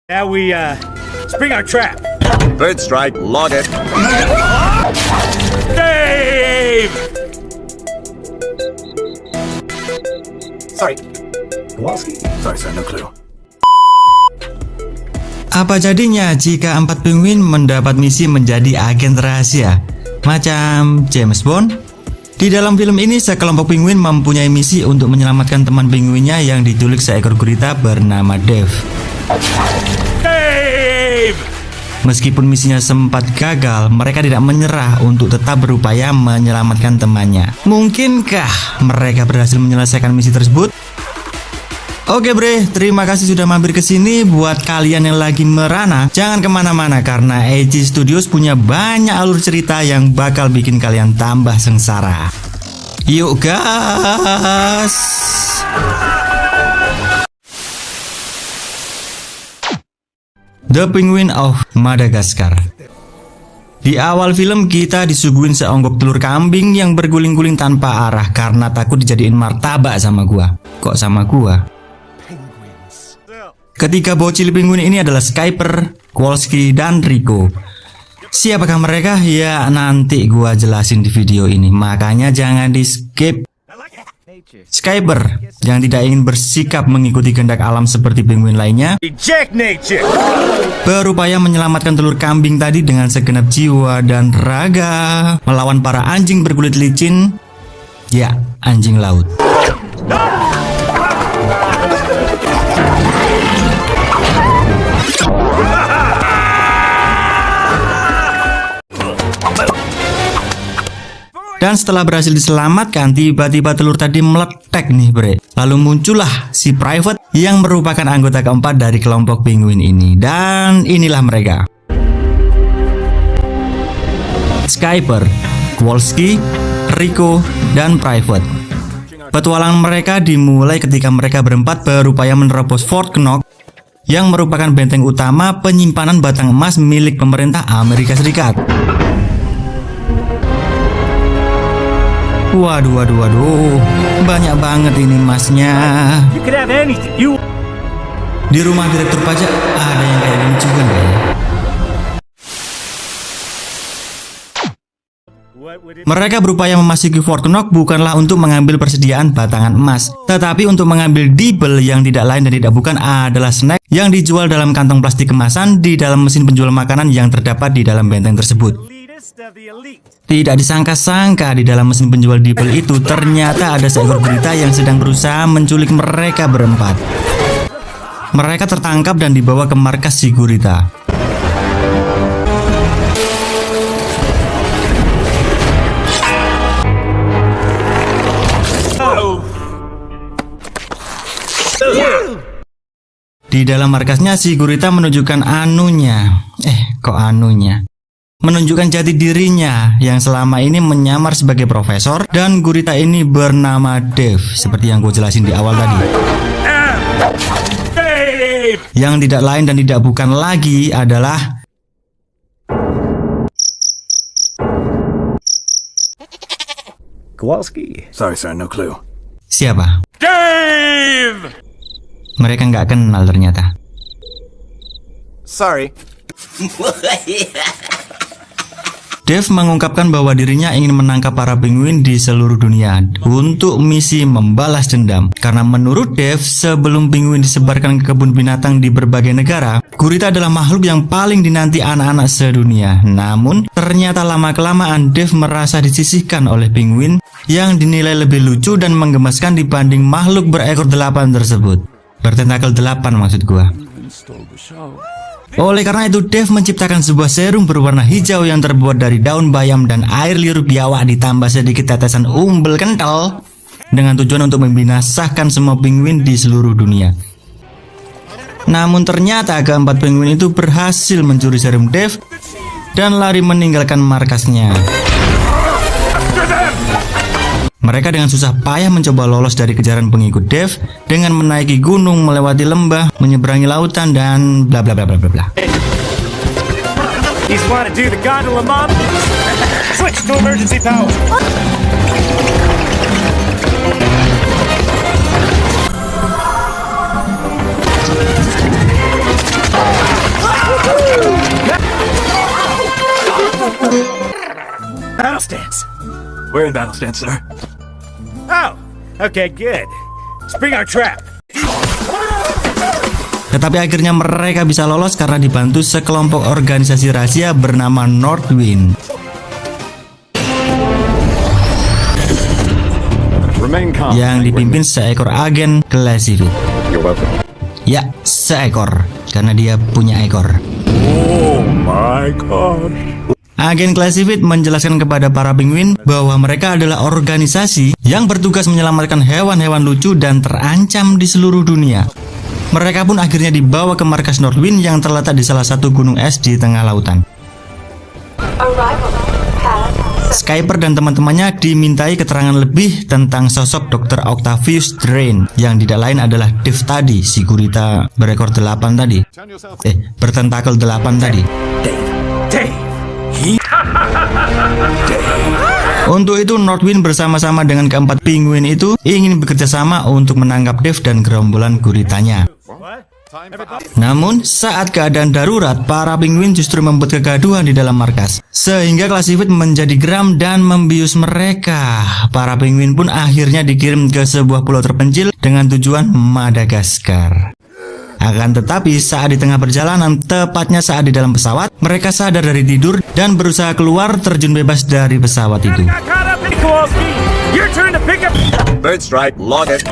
Now we spring our trap. Third strike, log it. Dave! Sorry. Kowalski? Sorry, sir, no clue. Apa jadinya jika 4 penguin mendapat misi menjadi agen rahasia? Macam James Bond? Di dalam film ini, sekelompok penguin mempunyai misi untuk menyelamatkan teman penguinnya yang diculik seekor gurita bernama Dave. Dave! Meskipun misinya sempat gagal, mereka tidak menyerah untuk tetap berupaya menyelamatkan temannya. Mungkinkah mereka berhasil menyelesaikan misi tersebut? Oke bre, terima kasih sudah mampir ke sini. Buat kalian yang lagi merana, jangan kemana-mana karena AG Studios punya banyak alur cerita yang bakal bikin kalian tambah sengsara. Yuk gas! The Penguin of Madagascar. Di awal film kita disuguhin seonggok telur kambing yang berguling-guling tanpa arah karena takut dijadiin martabak sama gua. Kok sama gua? Ketiga bocil penguin ini adalah Skyper, Kowalski, dan Rico. Siapakah mereka? Ya nanti gua jelasin di video ini, makanya jangan di skip. Skyper yang tidak ingin bersikap mengikuti kehendak alam seperti penguin lainnya, Eject nature! berupaya menyelamatkan telur kambing tadi dengan segenap jiwa dan raga melawan para anjing berkulit licin. Ya, anjing laut. Dan setelah berhasil diselamatkan, tiba-tiba telur tadi meletek nih bre. Lalu muncullah si Private yang merupakan anggota keempat dari kelompok penguin ini. Dan inilah mereka: Skyper, Kowalski, Rico, dan Private. Petualangan mereka dimulai ketika mereka berempat berupaya menerobos Fort Knox yang merupakan benteng utama penyimpanan batang emas milik pemerintah Amerika Serikat. Waduh, banyak banget ini emasnya. You could have anything. You. Di rumah direktur pajak ada yang kayak gini juga nggak ya? Mereka berupaya memasuki Fort Knox bukanlah untuk mengambil persediaan batangan emas, tetapi untuk mengambil dibel yang tidak lain dan tidak bukan adalah snack yang dijual dalam kantong plastik kemasan di dalam mesin penjual makanan yang terdapat di dalam benteng tersebut. Tidak disangka-sangka di dalam mesin penjual dibel itu ternyata ada seekor gurita yang sedang berusaha menculik mereka berempat. Mereka tertangkap dan dibawa ke markas si gurita. Di dalam markasnya si gurita menunjukkan menunjukkan jati dirinya yang selama ini menyamar sebagai profesor, dan gurita ini bernama Dave seperti yang gue jelasin di awal tadi. Dave! Yang tidak lain dan tidak bukan lagi adalah Kowalski? Sorry, sir, no clue. siapa? Dave! Mereka nggak kenal ternyata. Sorry. Dave mengungkapkan bahwa dirinya ingin menangkap para penguin di seluruh dunia untuk misi membalas dendam. Karena menurut Dave, sebelum penguin disebarkan ke kebun binatang di berbagai negara, gurita adalah makhluk yang paling dinanti anak-anak sedunia. Namun, ternyata lama-kelamaan Dave merasa disisihkan oleh penguin yang dinilai lebih lucu dan menggemaskan dibanding makhluk berekor 8 tersebut. Bertentakel 8 maksud gua. Oleh karena itu, Dave menciptakan sebuah serum berwarna hijau yang terbuat dari daun bayam dan air liur biawak ditambah sedikit tetesan umbel kental dengan tujuan untuk membinasakan semua penguin di seluruh dunia. Namun ternyata keempat penguin itu berhasil mencuri serum Dave dan lari meninggalkan markasnya. Mereka dengan susah payah mencoba lolos dari kejaran pengikut Dave dengan menaiki gunung, melewati lembah, menyeberangi lautan, dan bla bla bla bla bla bla. He's want to do the gondola mob? Switch to emergency power. battle stance. We're in battle stance, sir. Oh, okay, good. Spring our trap. Tetapi akhirnya mereka bisa lolos karena dibantu sekelompok organisasi rahasia bernama Northwind Remain calm. yang dipimpin seekor agen Classified. You're welcome. Ya, seekor, karena dia punya ekor. Oh my god. Agen Classified menjelaskan kepada para penguin bahwa mereka adalah organisasi yang bertugas menyelamatkan hewan-hewan lucu dan terancam di seluruh dunia. Mereka pun akhirnya dibawa ke markas Northwind yang terletak di salah satu gunung es di tengah lautan. Skyper dan teman-temannya dimintai keterangan lebih tentang sosok Dr. Octavius Drain yang tidak lain adalah Dave tadi, si gurita berekor 8 tadi. Bertentakel 8 tadi. Dave. Untuk itu Northwind bersama-sama dengan keempat penguin itu ingin bekerja sama untuk menangkap Dave dan gerombolan guritanya. Namun saat keadaan darurat, para penguin justru membuat kegaduhan di dalam markas, sehingga Classified menjadi geram dan membius mereka. Para penguin pun akhirnya dikirim ke sebuah pulau terpencil dengan tujuan Madagaskar. Akan tetapi saat di tengah perjalanan, tepatnya saat di dalam pesawat, mereka sadar dari tidur dan berusaha keluar terjun bebas dari pesawat itu. Got caught up in Kowalski. Your turn to pick up. Bird strike, log it.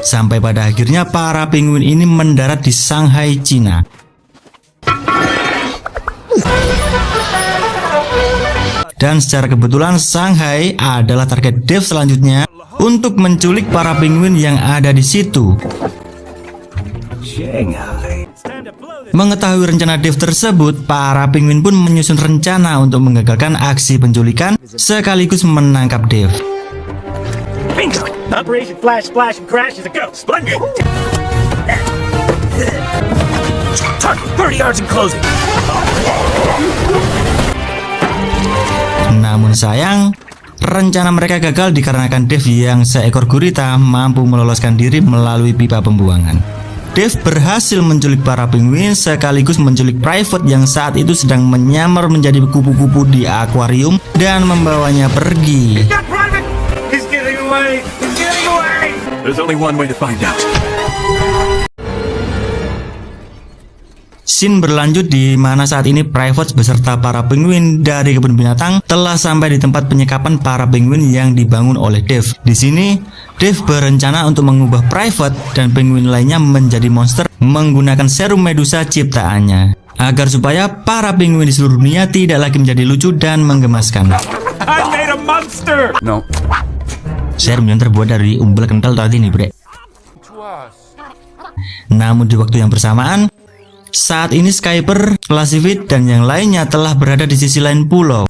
Sampai pada akhirnya para penguin ini mendarat di Shanghai, Cina. Dan secara kebetulan Shanghai adalah target Dave selanjutnya untuk menculik para penguin yang ada di situ. Mengetahui rencana Dave tersebut, para penguin pun menyusun rencana untuk menggagalkan aksi penculikan sekaligus menangkap Dave. Bingo. Operation Flash, Splash, and Crash is a go. Splendid. Target 30 yards and closing. Namun sayang, rencana mereka gagal dikarenakan Dave yang seekor gurita mampu meloloskan diri melalui pipa pembuangan. Dave berhasil menculik para penguin sekaligus menculik Private yang saat itu sedang menyamar menjadi kupu-kupu di akuarium dan membawanya pergi. Got Private. He's getting away. He's getting away. There's only one way to find out. Scene berlanjut di mana saat ini Private beserta para penguin dari kebun binatang telah sampai di tempat penyekapan para penguin yang dibangun oleh Dave. Di sini, Dave berencana untuk mengubah Private dan penguin lainnya menjadi monster menggunakan serum Medusa ciptaannya, agar supaya para penguin di seluruh dunia tidak lagi menjadi lucu dan menggemaskan. I made a monster. No. Serum yang terbuat dari umbel kental tadi nih, bre. Namun di waktu yang bersamaan, saat ini Skyper, Classified, dan yang lainnya telah berada di sisi lain pulau.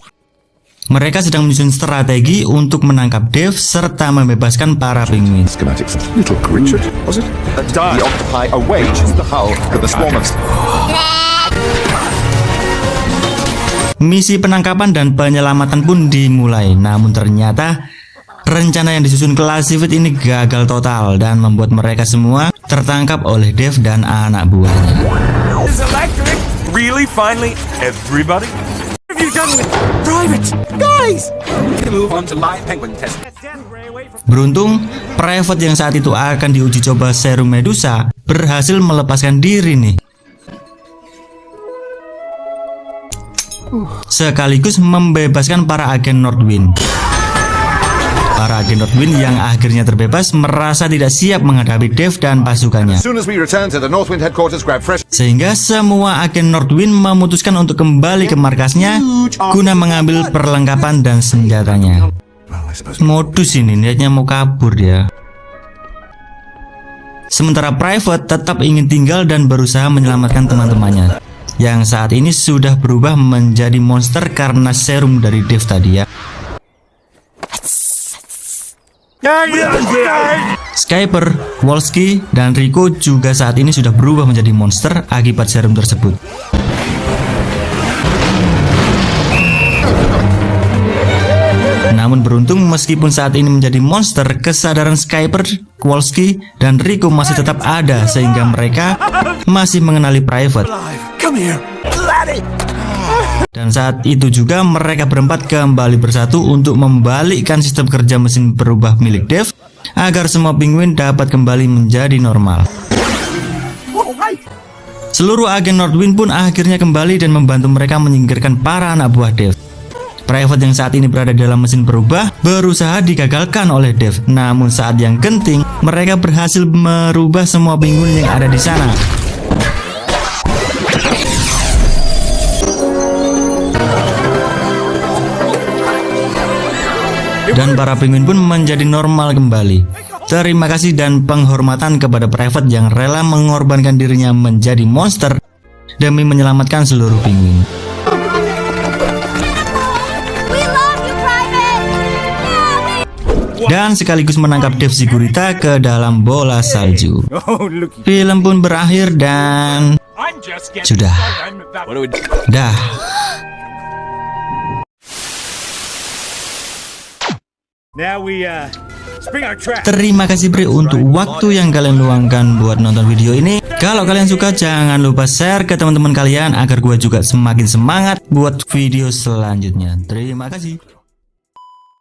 Mereka sedang menyusun strategi untuk menangkap Dave serta membebaskan para penguin. Schematics. Little creature, was it? The octopi away to the hull with the swarm of... Misi penangkapan dan penyelamatan pun dimulai. Namun ternyata rencana yang disusun Classified ini gagal total dan membuat mereka semua tertangkap oleh Dave dan anak buahnya. This is electric. Really? Finally? Everybody? What have you done with Private? Guys! Move on to live penguin test. Beruntung, Private yang saat itu akan diuji coba serum Medusa berhasil melepaskan diri nih, sekaligus membebaskan para agen Northwind. Para agen Northwind yang akhirnya terbebas merasa tidak siap menghadapi Dave dan pasukannya. As soon as we return to the Northwind headquarters, grab fresh... Sehingga semua agen Northwind memutuskan untuk kembali ke markasnya guna mengambil perlengkapan dan senjatanya. Modus ini, niatnya mau kabur dia. Sementara Private tetap ingin tinggal dan berusaha menyelamatkan teman-temannya yang saat ini sudah berubah menjadi monster karena serum dari Dave tadi ya. Skyper, Kowalski, dan Rico juga saat ini sudah berubah menjadi monster akibat serum tersebut. Namun beruntung meskipun saat ini menjadi monster, kesadaran Skyper, Kowalski, dan Rico masih tetap ada sehingga mereka masih mengenali Private. Come here. Laddie. Dan saat itu juga mereka berempat kembali bersatu untuk membalikkan sistem kerja mesin berubah milik Dave agar semua penguin dapat kembali menjadi normal. Seluruh agen Northwind pun akhirnya kembali dan membantu mereka menyingkirkan para anak buah Dave. Private yang saat ini berada dalam mesin berubah berusaha digagalkan oleh Dave. Namun saat yang genting, mereka berhasil merubah semua penguin yang ada di sana. Dan para penguin pun menjadi normal kembali. Terima kasih dan penghormatan kepada Private yang rela mengorbankan dirinya menjadi monster demi menyelamatkan seluruh penguin. Dan sekaligus menangkap Dave Sigurita ke dalam bola salju. Film pun berakhir dan sudah. Dah. Terima kasih Bre untuk waktu yang kalian luangkan buat nonton video ini. Kalau kalian suka jangan lupa share ke teman-teman kalian agar gue juga semakin semangat buat video selanjutnya. Terima kasih.